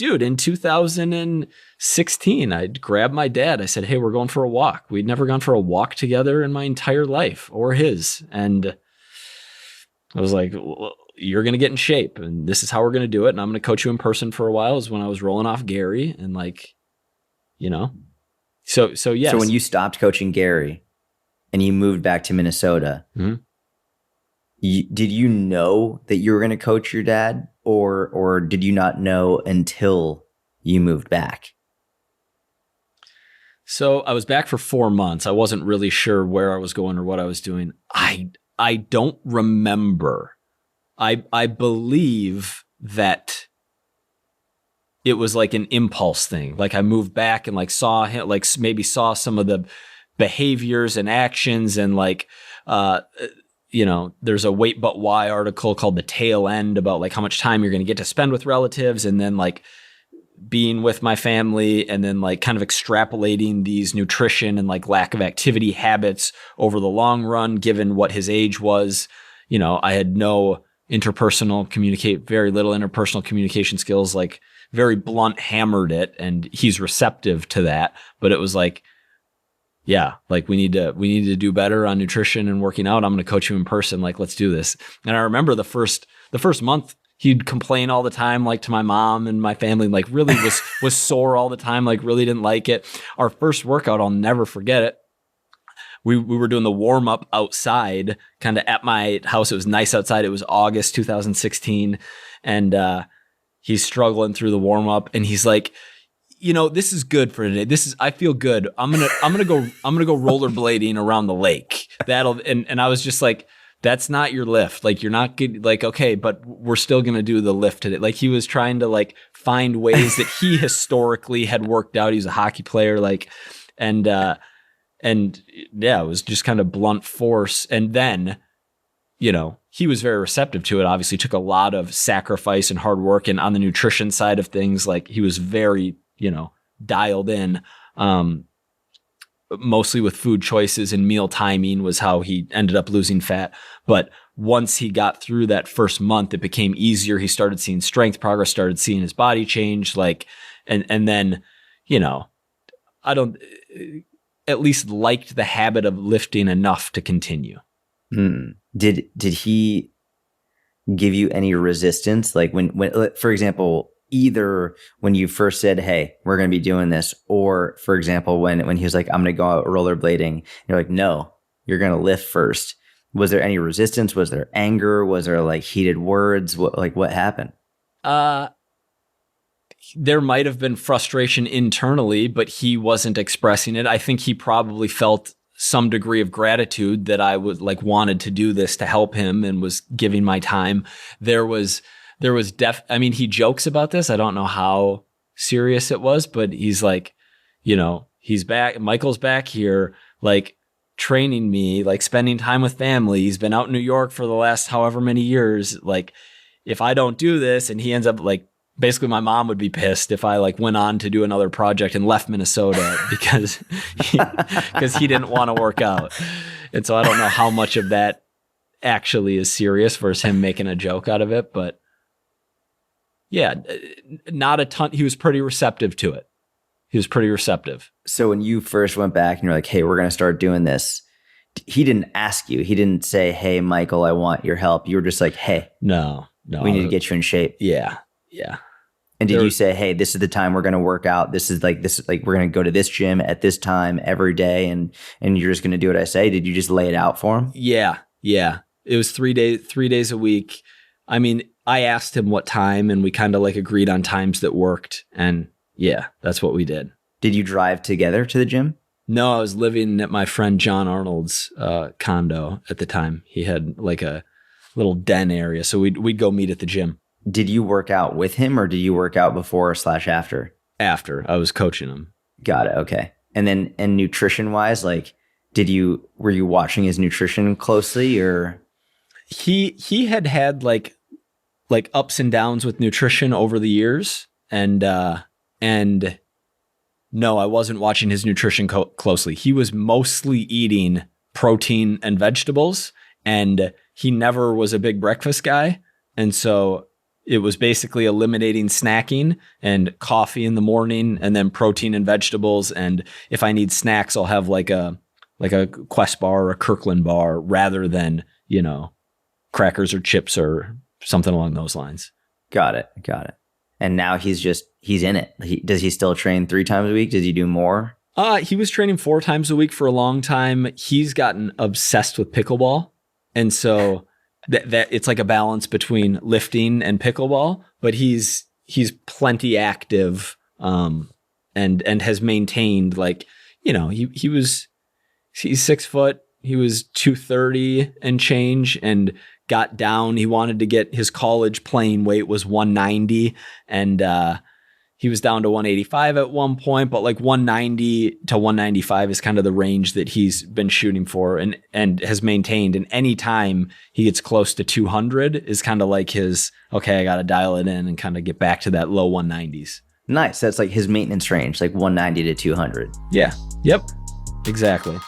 dude, in 2016, I grabbed my dad. I said, hey, we're going for a walk. We'd never gone for a walk together in my entire life, or his. And I was like, well, you're going to get in shape, and this is how we're going to do it. And I'm going to coach you in person for a while, is when I was rolling off Gary. And like, you know, so yes. So when you stopped coaching Gary and you moved back to Minnesota, did you know that you were going to coach your dad, or did you not know until you moved back? So I was back for 4 months. I wasn't really sure where I was going or what I was doing. I don't remember. I believe that it was like an impulse thing. Like I moved back and like saw him, like maybe saw some of the behaviors and actions, and like, you know, there's a Wait But Why article called The Tail End about like how much time you're going to get to spend with relatives, and then like being with my family, and then like kind of extrapolating these nutrition and like lack of activity habits over the long run, given what his age was. You know, I had no very little interpersonal communication skills, like very blunt hammered it, and he's receptive to that. But it was like, yeah, like we need to do better on nutrition and working out. I'm going to coach you in person. Like, let's do this. And I remember the first month, he'd complain all the time, like to my mom and my family, like really was sore all the time, like really didn't like it. Our first workout, I'll never forget it. We were doing the warm up outside, kind of at my house. It was nice outside. It was August 2016, and he's struggling through the warm up, and he's like, you know, this is good for today. I feel good. I'm gonna go rollerblading around the lake. And I was just like, that's not your lift. Like, you're not good. Like, okay, but we're still going to do the lift today. Like, he was trying to like find ways that he historically had worked out. He's a hockey player, like, and yeah, it was just kind of blunt force. And then, you know, he was very receptive to it. Obviously took a lot of sacrifice and hard work. And on the nutrition side of things, like he was very, you know, dialed in, mostly with food choices and meal timing was how he ended up losing fat. But once he got through that first month, it became easier. He started seeing strength progress, started seeing his body change, like, and then, you know, I don't, at least liked the habit of lifting enough to continue. Did he give you any resistance? Like when, for example, either when you first said, hey, we're going to be doing this, or for example, when he was like, I'm going to go out rollerblading, you're like, no, you're going to lift first. Was there any resistance? Was there anger? Was there like heated words? What happened? There might have been frustration internally, but he wasn't expressing it. I think he probably felt some degree of gratitude that I would like wanted to do this to help him and was giving my time. There was I mean, he jokes about this. I don't know how serious it was, but he's like, you know, he's back. Michael's back here, like training me, like spending time with family. He's been out in New York for the last however many years. Like, if I don't do this, and he ends up like, basically my mom would be pissed if I like went on to do another project and left Minnesota because he didn't want to work out. And so I don't know how much of that actually is serious versus him making a joke out of it, but yeah, not a ton. He was pretty receptive to it. He was pretty receptive. So when you first went back and you're like, hey, we're going to start doing this, he didn't ask you. He didn't say, hey, Michael, I want your help. You were just like, hey, no, we need to get you in shape. Yeah. And did you say, hey, this is the time we're going to work out. This is like, we're going to go to this gym at this time every day. And you're just going to do what I say. Did you just lay it out for him? Yeah. It was 3 days a week. I mean, I asked him what time, and we kind of like agreed on times that worked. And yeah, that's what we did. Did you drive together to the gym? No, I was living at my friend John Arnold's condo at the time. He had like a little den area. So we'd go meet at the gym. Did you work out with him, or did you work out before/after? After. I was coaching him. Got it. Okay. And then, and nutrition wise, like, were you watching his nutrition closely, or? He had like ups and downs with nutrition over the years. And no, I wasn't watching his nutrition closely. He was mostly eating protein and vegetables, and he never was a big breakfast guy. And so it was basically eliminating snacking and coffee in the morning and then protein and vegetables. And if I need snacks, I'll have like a Quest bar or a Kirkland bar rather than, crackers or chips or something along those lines. Got it. And now he's in it. Does he still train 3 times a week? Does he do more? He was training 4 times a week for a long time. He's gotten obsessed with pickleball. And so that it's like a balance between lifting and pickleball, but he's plenty active, and has maintained he's 6 foot, he was 230 and change and got down. He wanted to get his college playing weight was 190 and, he was down to 185 at one point, but like 190 to 195 is kind of the range that he's been shooting for and has maintained. And any time he gets close to 200 is kind of like his, okay, I got to dial it in and kind of get back to that low 190s. Nice. That's like his maintenance range, like 190 to 200. Yeah. Yep. Exactly.